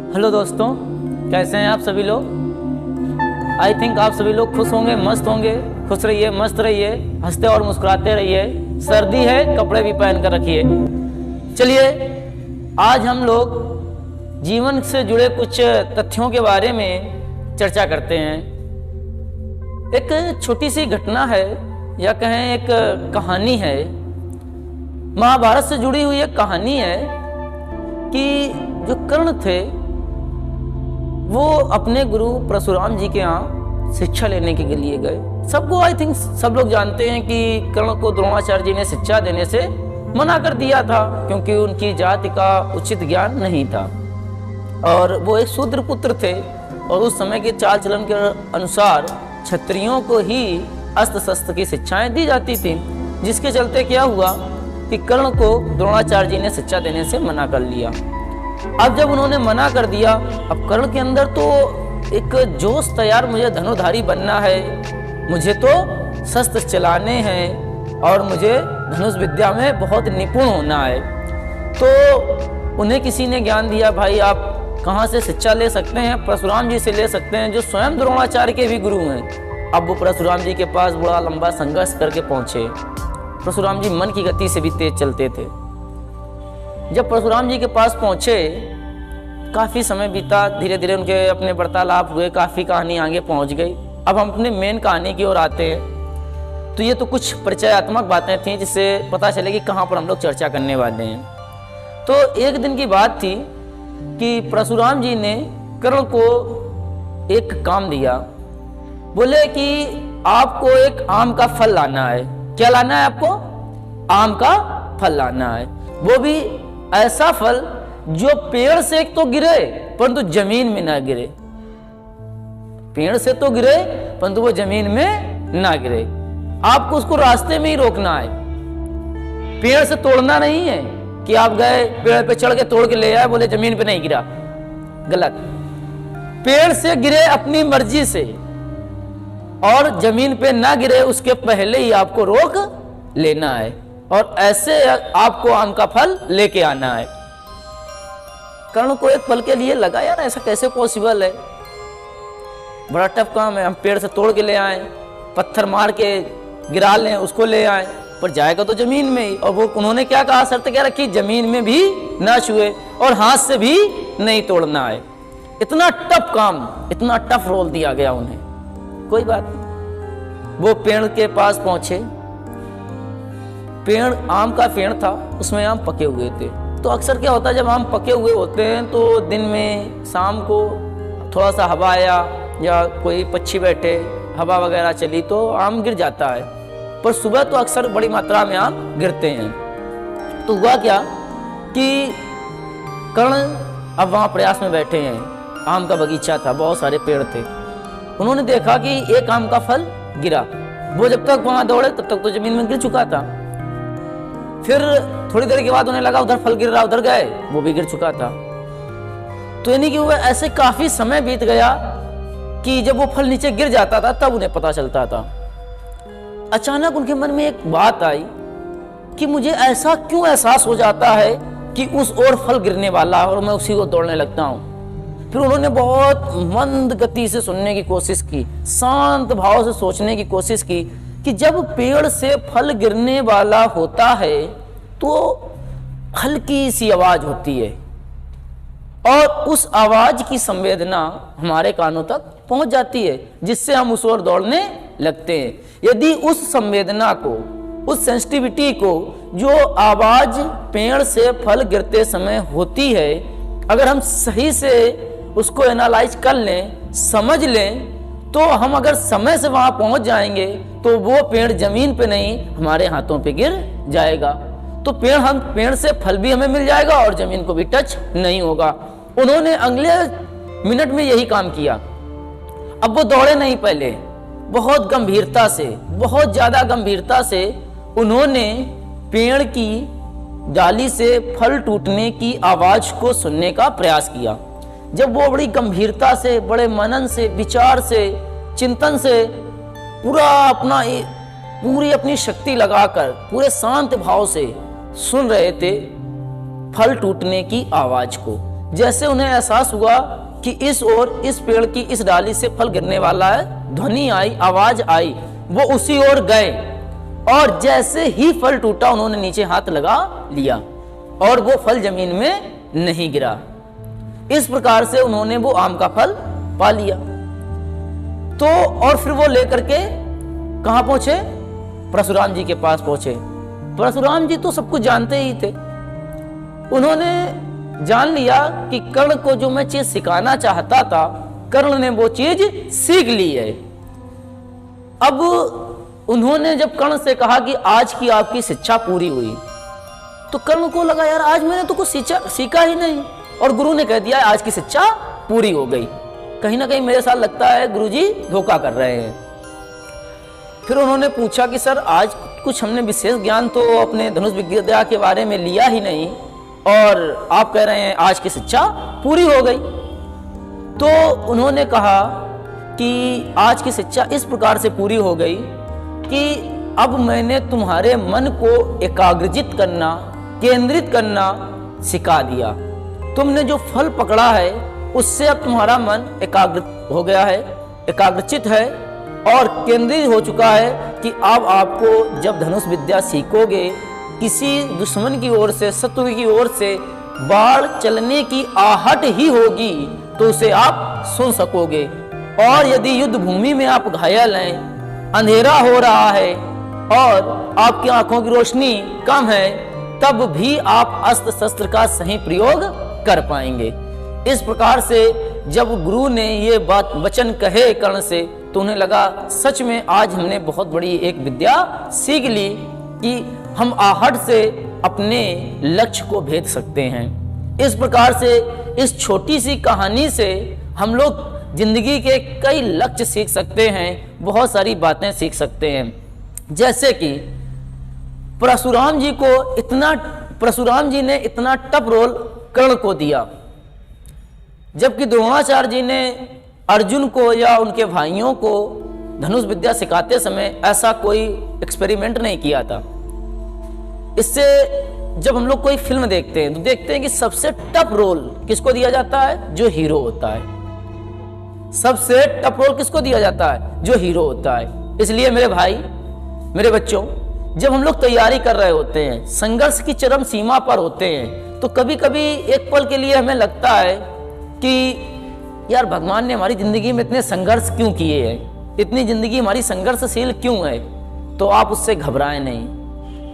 Hello दोस्तों, कैसे हैं आप सभी लोग। आई थिंक आप सभी लोग खुश होंगे, मस्त होंगे। खुश रहिए, मस्त रहिए, हंसते और मुस्कुराते रहिए। सर्दी है, कपड़े भी पहन कर रखिए। चलिए, आज हम लोग जीवन से जुड़े कुछ तथ्यों के बारे में चर्चा करते हैं। एक छोटी सी घटना है या कहें एक कहानी है, महाभारत से जुड़ी हुई एक कहानी है कि जो कर्ण थे वो अपने गुरु परशुराम जी के यहाँ शिक्षा लेने के लिए गए। सबको आई थिंक सब लोग जानते हैं कि कर्ण को द्रोणाचार्य जी ने शिक्षा देने से मना कर दिया था क्योंकि उनकी जाति का उचित ज्ञान नहीं था और वो एक शूद्र पुत्र थे और उस समय के चाल चलन के अनुसार क्षत्रियों को ही अस्त्र शस्त्र की शिक्षाएं दी जाती थी, जिसके चलते क्या हुआ कि कर्ण को द्रोणाचार्य जी ने शिक्षा देने से मना कर लिया। अब जब उन्होंने मना कर दिया, अब कर्ण के अंदर तो एक जोश तैयार, मुझे धनुधारी बनना है, मुझे तो शस्त्र चलाने हैं और मुझे धनुष विद्या में बहुत निपुण होना है। तो उन्हें किसी ने ज्ञान दिया, भाई आप कहाँ से शिक्षा ले सकते हैं? परशुराम जी से ले सकते हैं, जो स्वयं द्रोणाचार्य के भी गुरु हैं। अब वो परशुराम जी के पास बड़ा लंबा संघर्ष करके पहुंचे। परशुराम जी मन की गति से भी तेज चलते थे। जब परशुराम जी के पास पहुंचे, काफी समय बीता, धीरे धीरे उनके अपने वार्तालाप हुए, काफी कहानी आगे पहुंच गई। अब हम अपने मेन कहानी की ओर आते हैं। तो ये तो कुछ परिचयात्मक बातें थी जिससे पता चले कि कहाँ पर हम लोग चर्चा करने वाले हैं। तो एक दिन की बात थी कि परशुराम जी ने कर्ण को एक काम दिया। बोले कि आपको एक आम का फल लाना है। क्या लाना है आपको? आम का फल लाना है। वो भी ऐसा फल जो पेड़ से तो गिरे परंतु जमीन में ना गिरे। पेड़ से तो गिरे परंतु वो जमीन में ना गिरे। आपको उसको रास्ते में ही रोकना है, पेड़ से तोड़ना नहीं है कि आप गए पेड़ पे चढ़ के तोड़ के ले आए, बोले जमीन पे नहीं गिरा। गलत। पेड़ से गिरे अपनी मर्जी से और जमीन पे ना गिरे उसके पहले ही आपको रोक लेना है और ऐसे आपको आम का फल लेके आना है। कर्ण को एक पल के लिए लगा, यार ऐसा कैसे पॉसिबल है, बड़ा टफ काम है। हम पेड़ से तोड़ के ले आए, पत्थर मार के गिरा लें, उसको ले आए, पर जाएगा तो जमीन में ही। और वो उन्होंने क्या कहा, शर्त क्या रखी, जमीन में भी ना छुए और हाथ से भी नहीं तोड़ना है। इतना टफ काम, इतना टफ रोल दिया गया उन्हें। कोई बात नहीं, वो पेड़ के पास पहुंचे। पेड़ आम का पेड़ था, उसमें आम पके हुए थे। तो अक्सर क्या होता है, जब आम पके हुए होते हैं तो दिन में शाम को थोड़ा सा हवा आया या कोई पक्षी बैठे, हवा वगैरह चली तो आम गिर जाता है, पर सुबह तो अक्सर बड़ी मात्रा में आम गिरते हैं। तो हुआ क्या कि कर्ण अब वहाँ प्रयास में बैठे हैं। आम का बगीचा था, बहुत सारे पेड़ थे। उन्होंने देखा कि एक आम का फल गिरा। वो जब तक वहाँ दौड़े तब तक तो जमीन में गिर चुका था। फिर थोड़ी देर के बाद उन्हें लगा उधर फल गिर रहा, उधर गए, वो भी गिर चुका था। तो यानी कि वो ऐसे काफी समय बीत गया कि जब वो फल नीचे गिर जाता था तब उन्हें पता चलता था। अचानक उनके मन में एक बात आई कि मुझे ऐसा क्यों एहसास हो जाता है कि उस ओर फल गिरने वाला है और मैं उसी को दौड़ने लगता हूँ। फिर उन्होंने बहुत मंद गति से सुनने की कोशिश की, शांत भाव से सोचने की कोशिश की कि जब पेड़ से फल गिरने वाला होता है तो हल्की सी आवाज होती है और उस आवाज की संवेदना हमारे कानों तक पहुंच जाती है, जिससे हम उस ओर दौड़ने लगते हैं। यदि उस संवेदना को, उस सेंसिटिविटी को, जो आवाज पेड़ से फल गिरते समय होती है, अगर हम सही से उसको एनालाइज कर लें, समझ लें, तो हम अगर समय से वहां पहुंच जाएंगे तो वो पेड़ जमीन पे नहीं हमारे हाथों पे गिर जाएगा। तो पेड़ से फल भी हमें मिल जाएगा और जमीन को भी टच नहीं होगा। उन्होंने अगले मिनट में यही काम किया। अब वो दौड़े नहीं, पहले बहुत गंभीरता से, बहुत ज्यादा गंभीरता से उन्होंने पेड़ की डाली से फल टूटने की आवाज को सुनने का प्रयास किया। जब वो बड़ी गंभीरता से, बड़े मनन से, विचार से, चिंतन से पूरी अपनी शक्ति लगाकर पूरे शांत भाव से सुन रहे थे फल टूटने की आवाज को, जैसे उन्हें एहसास हुआ कि इस ओर, इस पेड़ की इस डाली से फल गिरने वाला है, ध्वनि आई, आवाज आई, वो उसी ओर गए और जैसे ही फल टूटा उन्होंने नीचे हाथ लगा लिया और वो फल जमीन में नहीं गिरा। इस प्रकार से उन्होंने वो आम का फल पा लिया। तो और फिर वो लेकर के कहां पहुंचे? परशुराम जी के पास पहुंचे। परशुराम जी तो सब कुछ जानते ही थे। उन्होंने जान लिया कि कर्ण को जो मैं चीज सिखाना चाहता था, कर्ण ने वो चीज सीख ली है। अब उन्होंने जब कर्ण से कहा कि आज की आपकी शिक्षा पूरी हुई, तो कर्ण को लगा यार आज मैंने तो कुछ सीखा ही नहीं, और गुरु ने कह दिया आज की शिक्षा पूरी हो गई। कहीं ना कहीं मेरे साथ लगता है गुरुजी धोखा कर रहे हैं। फिर उन्होंने पूछा कि सर आज कुछ हमने विशेष ज्ञान तो अपने धनुष विद्या के बारे में लिया ही नहीं, और आप कह रहे हैं आज की शिक्षा पूरी हो गई। तो उन्होंने कहा कि आज की शिक्षा इस प्रकार से पूरी हो गई कि अब मैंने तुम्हारे मन को एकाग्रजित करना, केंद्रित करना सिखा दिया। तुमने जो फल पकड़ा है उससे अब तुम्हारा मन एकाग्र हो गया है, एकाग्रचित है और केंद्रित हो चुका है कि अब आपको जब धनुष विद्या सीखोगे, किसी दुश्मन की ओर से, शत्रु की ओर से बाढ़ चलने की आहट ही होगी तो उसे आप सुन सकोगे। और यदि युद्ध भूमि में आप घायल हैं, अंधेरा हो रहा है और आपकी आंखों की रोशनी कम है, तब भी आप अस्त्र शस्त्र का सही प्रयोग कर पाएंगे। इस प्रकार से जब गुरु ने ये बात वचन कहे कर्ण से, तो उन्हें लगा सच में आज हमने बहुत बड़ी एक विद्या सीख ली कि हम आहट से अपने लक्ष्य को भेद सकते हैं। इस प्रकार से इस छोटी सी कहानी से हम लोग जिंदगी के कई लक्ष्य सीख सकते हैं, बहुत सारी बातें सीख सकते हैं। जैसे कि परशुराम जी ने इतना टफ रोल कर्ण को दिया, जबकि द्रोणाचार्य जी ने अर्जुन को या उनके भाइयों को धनुष विद्या सिखाते समय ऐसा कोई एक्सपेरिमेंट नहीं किया था। इससे जब हम लोग कोई फिल्म देखते हैं तो देखते हैं कि सबसे टफ रोल किसको दिया जाता है? जो हीरो होता है। सबसे टफ रोल किसको दिया जाता है? जो हीरो होता है। इसलिए मेरे भाई, मेरे बच्चों, जब हम लोग तैयारी कर रहे होते हैं, संघर्ष की चरम सीमा पर होते हैं, तो कभी कभी एक पल के लिए हमें लगता है कि यार भगवान ने हमारी जिंदगी में इतने संघर्ष क्यों किए हैं, इतनी जिंदगी हमारी संघर्षशील क्यों है। तो आप उससे घबराएं नहीं,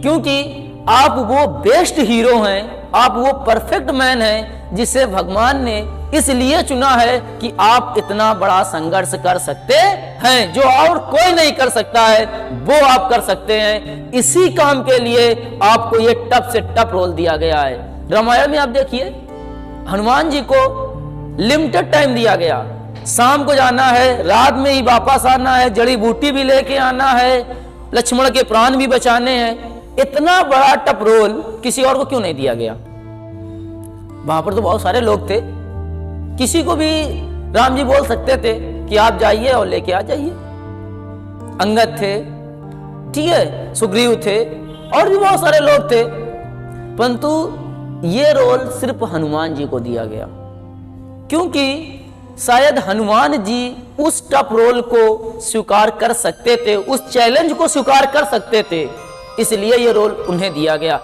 क्योंकि आप वो बेस्ट हीरो हैं, आप वो परफेक्ट मैन हैं जिसे भगवान ने इसलिए चुना है कि आप इतना बड़ा संघर्ष कर सकते हैं। जो और कोई नहीं कर सकता है वो आप कर सकते हैं। इसी काम के लिए आपको ये टफ से टफ रोल दिया गया है। रामायण में आप देखिए, हनुमान जी को लिमिटेड टाइम दिया गया, शाम को जाना है, रात में ही वापस आना है, जड़ी बूटी भी लेके आना है, लक्ष्मण के प्राण भी बचाने हैं। इतना बड़ा टफ रोल किसी और को क्यों नहीं दिया गया? वहां पर तो बहुत सारे लोग थे, किसी को भी राम जी बोल सकते थे कि आप जाइए और लेके आ जाइए। अंगद थे, ठीक है, सुग्रीव थे और भी बहुत सारे लोग थे, परंतु ये रोल सिर्फ हनुमान जी को दिया गया, क्योंकि शायद हनुमान जी उस टफ रोल को स्वीकार कर सकते थे, उस चैलेंज को स्वीकार कर सकते थे, इसलिए ये रोल उन्हें दिया गया।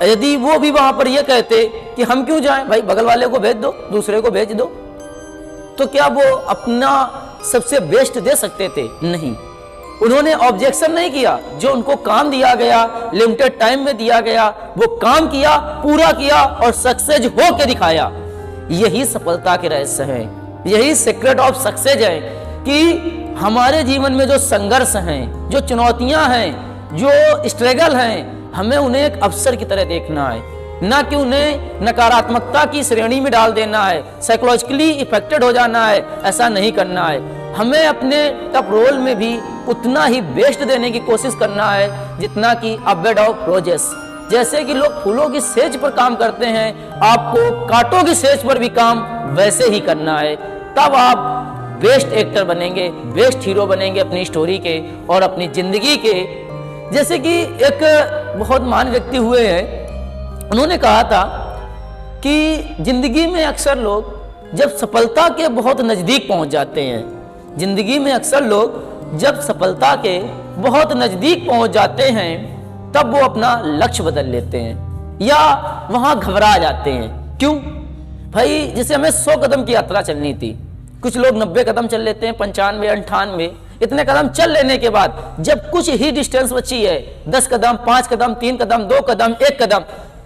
यदि वो भी वहां पर ये कहते कि हम क्यों जाएं, भाई बगल वाले को भेज दो, दूसरे को भेज दो, तो क्या वो अपना सबसे बेस्ट दे सकते थे? नहीं। उन्होंने ऑब्जेक्शन नहीं किया, जो उनको काम दिया गया, लिमिटेड टाइम में दिया गया, वो काम किया, पूरा किया और सक्सेस हो के दिखाया। यही सफलता के रहस्य है, यही सीक्रेट ऑफ सक्सेस है कि हमारे जीवन में जो संघर्ष हैं, जो चुनौतियां हैं, जो स्ट्रगल हैं, हमें उन्हें एक अवसर की तरह देखना है, ना कि उन्हें नकारात्मकता की श्रेणी में डाल देना है, साइकोलॉजिकली इफेक्टेड हो जाना है। ऐसा नहीं करना है। हमें अपने टफ रोल में भी उतना ही बेस्ट देने की कोशिश करना है जितना कि अ बेड ऑफ रोजेस। जैसे कि लोग फूलों की सेज पर काम करते हैं, आपको कांटों की सेज पर भी काम वैसे ही करना है। तब आप बेस्ट एक्टर बनेंगे, बेस्ट हीरो बनेंगे अपनी स्टोरी के और अपनी जिंदगी के। जैसे कि एक बहुत महान व्यक्ति हुए हैं, उन्होंने कहा था कि जिंदगी में अक्सर लोग जब सफलता के बहुत नज़दीक पहुंच जाते हैं, जिंदगी में अक्सर लोग जब सफलता के बहुत नज़दीक पहुंच जाते हैं तब वो अपना लक्ष्य बदल लेते हैं या वहां घबरा जाते हैं। क्यों भाई? जैसे हमें 100 कदम की यात्रा चलनी थी, कुछ लोग 90 कदम चल लेते हैं, 95, 98, इतने कदम चल लेने के बाद जब कुछ ही डिस्टेंस बची है, 10 कदम, 5 कदम, 3 कदम, 2 कदम, 1 कदम,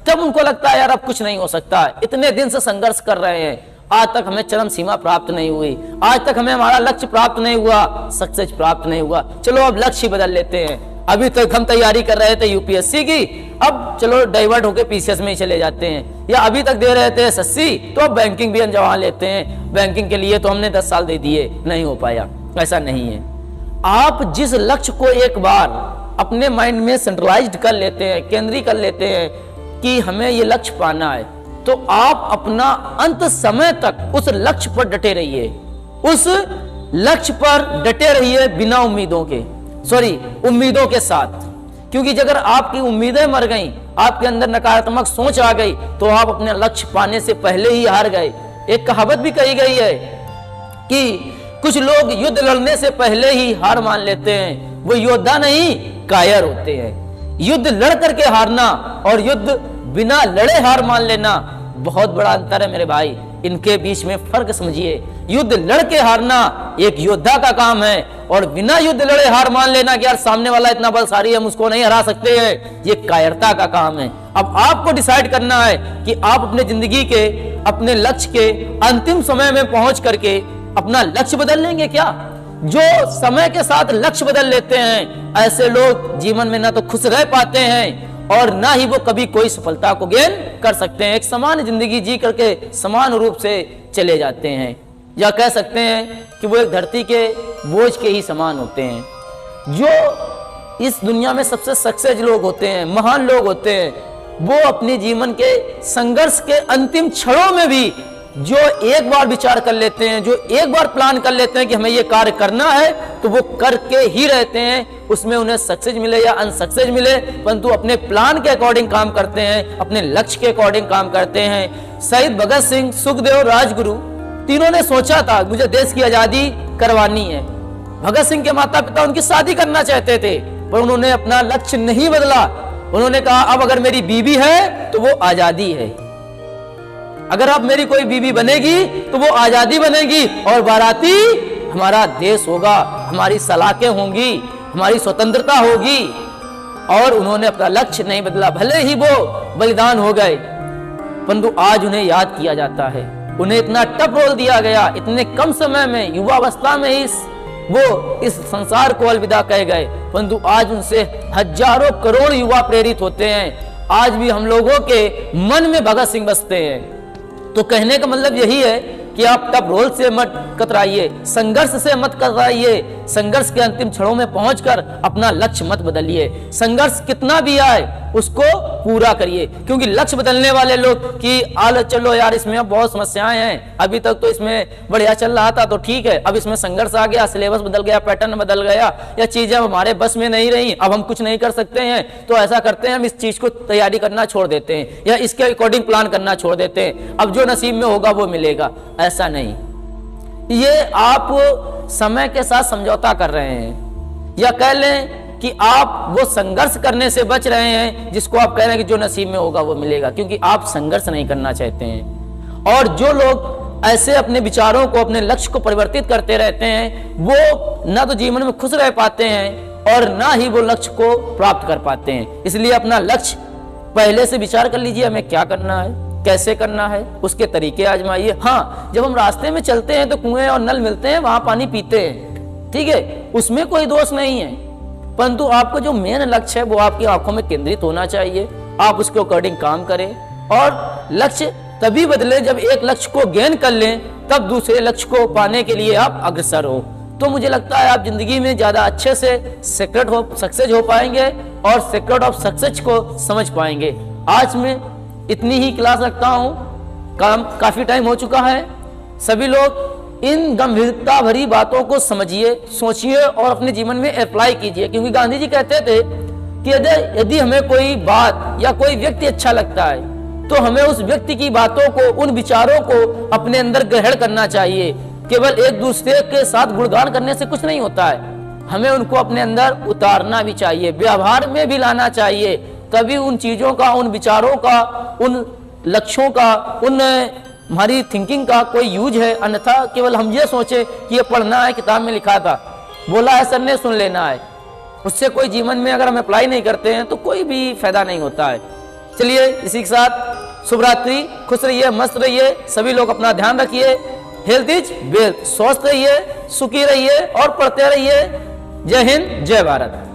तब उनको लगता है यार अब कुछ नहीं हो सकता। इतने दिन से संघर्ष कर रहे हैं, आज तक हमें चरम सीमा प्राप्त नहीं हुई, आज तक हमें हमारा लक्ष्य प्राप्त नहीं हुआ, सक्सेस प्राप्त नहीं हुआ, चलो अब लक्ष्य बदल लेते हैं। अभी तक हम तैयारी कर रहे थे यूपीएससी की, अब चलो डाइवर्ट होकर पीसीएस में ही चले जाते हैं, या अभी तक दे रहे थे एसएससी, तो अब बैंकिंग भी अंजमा लेते हैं, बैंकिंग के लिए तो हमने 10 साल दे दिए, नहीं हो पाया। ऐसा नहीं है। आप जिस लक्ष्य को एक बार अपने माइंड में सेंट्रलाइज्ड कर लेते हैं, केंद्रीय कर लेते हैं कि हमें ये लक्ष्य पाना है, तो आप अपना अंत समय तक उस लक्ष्य पर डटे रहिए, उस लक्ष्य पर डटे रहिए बिना उम्मीदों के, उम्मीदों के साथ। क्योंकि अगर आपकी उम्मीदें मर गई, आपके अंदर नकारात्मक सोच आ गई, तो आप अपने लक्ष्य पाने से पहले ही हार गए। एक कहावत भी कही गई है कि कुछ लोग युद्ध लड़ने से पहले ही हार मान लेते हैं, वो योद्धा नहीं कायर होते हैं। युद्ध लड़ करके हारना और युद्ध बिना लड़े हार मान लेना बहुत बड़ा अंतर है मेरे भाई, इनके बीच में फर्क समझिए। युद्ध लड़ के हारना एक योद्धा का काम है, और बिना युद्ध लड़े हार मान लेना कि यार सामने वाला इतना बलशाली है, हम उसको नहीं हरा सकते हैं, ये कायरता का काम है। अब आपको डिसाइड करना है कि आप अपने जिंदगी के, अपने लक्ष्य के अंतिम समय में पहुंच करके अपना लक्ष्य बदल लेंगे क्या? जो समय के साथ लक्ष्य बदल लेते हैं, ऐसे लोग जीवन में ना तो खुश रह पाते हैं और ना ही वो कभी कोई सफलता को गेन कर सकते हैं। एक समान जिंदगी जी करके समान रूप से चले जाते हैं, या कह सकते हैं कि वो एक धरती के बोझ के ही समान होते हैं। जो इस दुनिया में सबसे सक्सेस लोग होते हैं, महान लोग होते हैं, वो अपने जीवन के संघर्ष के अंतिम क्षणों में भी जो एक बार विचार कर लेते हैं, जो एक बार प्लान कर लेते हैं कि हमें ये कार्य करना है, तो वो करके ही रहते हैं। उसमें उन्हें सक्सेस मिले या अनसक्सेस मिले, परंतु अपने प्लान के अकॉर्डिंग काम करते हैं, अपने लक्ष्य के अकॉर्डिंग काम करते हैं। शहीद भगत सिंह, सुखदेव, राजगुरु, तीनों ने सोचा था मुझे देश की आजादी करवानी है। भगत सिंह के माता पिता उनकी शादी करना चाहते थे, पर उन्होंने अपना लक्ष्य नहीं बदला। उन्होंने कहा अब अगर मेरी बीवी है तो वो आजादी है, अगर अब मेरी कोई बीवी बनेगी तो वो आजादी बनेगी, और बाराती हमारा देश होगा, हमारी सलाखें होंगी, हमारी स्वतंत्रता होगी। और उन्होंने अपना लक्ष्य नहीं बदला, भले ही वो बलिदान हो गए, परंतु आज उन्हें याद किया जाता है। उन्हें इतना टफ रोल दिया गया, इतने कम समय में, युवावस्था में ही वो इस संसार को अलविदा कह गए, परंतु आज उनसे हजारों करोड़ युवा प्रेरित होते हैं। आज भी हम लोगों के मन में भगत सिंह बसते हैं। तो कहने का मतलब यही है कि आप टफ रोल से मत कतराइए, संघर्ष से मत कतराइए, संघर्ष के अंतिम क्षणों में पहुंचकर अपना लक्ष्य मत बदलिए। संघर्ष कितना भी आए उसको पूरा करिए, क्योंकि लक्ष्य बदलने वाले लोग कि आलो चलो यार इसमें बहुत समस्याएं हैं, अभी तक तो इसमें बढ़िया चल रहा था तो ठीक है, अब इसमें संघर्ष आ गया, सिलेबस बदल गया, पैटर्न बदल गया, या चीजें हमारे बस में नहीं रही, अब हम कुछ नहीं कर सकते हैं, तो ऐसा करते हैं हम इस चीज को तैयारी करना छोड़ देते हैं, या इसके अकॉर्डिंग प्लान करना छोड़ देते हैं, अब जो नसीब में होगा वो मिलेगा। ऐसा नहीं, ये आप समय के साथ समझौता कर रहे हैं, या कह लें कि आप वो संघर्ष करने से बच रहे हैं जिसको आप कह रहे हैं कि जो नसीब में होगा वो मिलेगा, क्योंकि आप संघर्ष नहीं करना चाहते हैं। और जो लोग ऐसे अपने विचारों को, अपने लक्ष्य को परिवर्तित करते रहते हैं, वो ना तो जीवन में खुश रह पाते हैं और ना ही वो लक्ष्य को प्राप्त कर पाते हैं। इसलिए अपना लक्ष्य पहले से विचार कर लीजिए, हमें क्या करना है, कैसे करना है, उसके तरीके आजमाइए। हाँ, जब हम रास्ते में चलते हैं तो कुएं और नल मिलते हैं, वहां पानी पीते हैं, ठीक है, उसमें कोई दोष नहीं है, परंतु आपको जो मेन लक्ष्य है वो आपकी आंखों में केंद्रित होना चाहिए। आप उसके अकॉर्डिंग काम करें, और लक्ष्य तभी बदले जब एक लक्ष्य को गेन कर लें, तब दूसरे लक्ष्य को पाने के लिए आप अग्रसर हो। तो मुझे लगता है आप जिंदगी में ज्यादा अच्छे से सीक्रेट ऑफ सक्सेस हो पाएंगे और सीक्रेट ऑफ सक्सेस को समझ पाएंगे। आज मैं इतनी ही क्लास रखता हूँ, काम काफी टाइम हो चुका है। सभी लोग इन गंभीरता भरी बातों को समझिए, सोचिए और अपने जीवन में अप्लाई कीजिए, क्योंकि गांधी जी कहते थे कि यदि हमें कोई बात या कोई व्यक्ति अच्छा लगता है तो हमें उस व्यक्ति की बातों को, उन विचारों को अपने अंदर ग्रहण करना चाहिए। केवल एक दूसरे के साथ गुणगान करने से कुछ नहीं होता है, हमें उनको अपने अंदर उतारना भी चाहिए, व्यवहार में भी लाना चाहिए। तभी उन चीजों का, उन विचारों का, उन लक्ष्यों का, उन हमारी थिंकिंग का कोई यूज है। अन्यथा केवल हम ये सोचे कि ये पढ़ना है, किताब में लिखा था, बोला है सर ने, सुन लेना है, उससे कोई जीवन में अगर हम अप्लाई नहीं करते हैं तो कोई भी फायदा नहीं होता है। चलिए इसी के साथ शुभ रात्रि, खुश रहिए, मस्त रहिए, सभी लोग अपना ध्यान रखिए। हेल्थ इज वेल्थ, स्वस्थ रहिए, सुखी रहिए और पढ़ते रहिए। जय हिंद, जय भारत।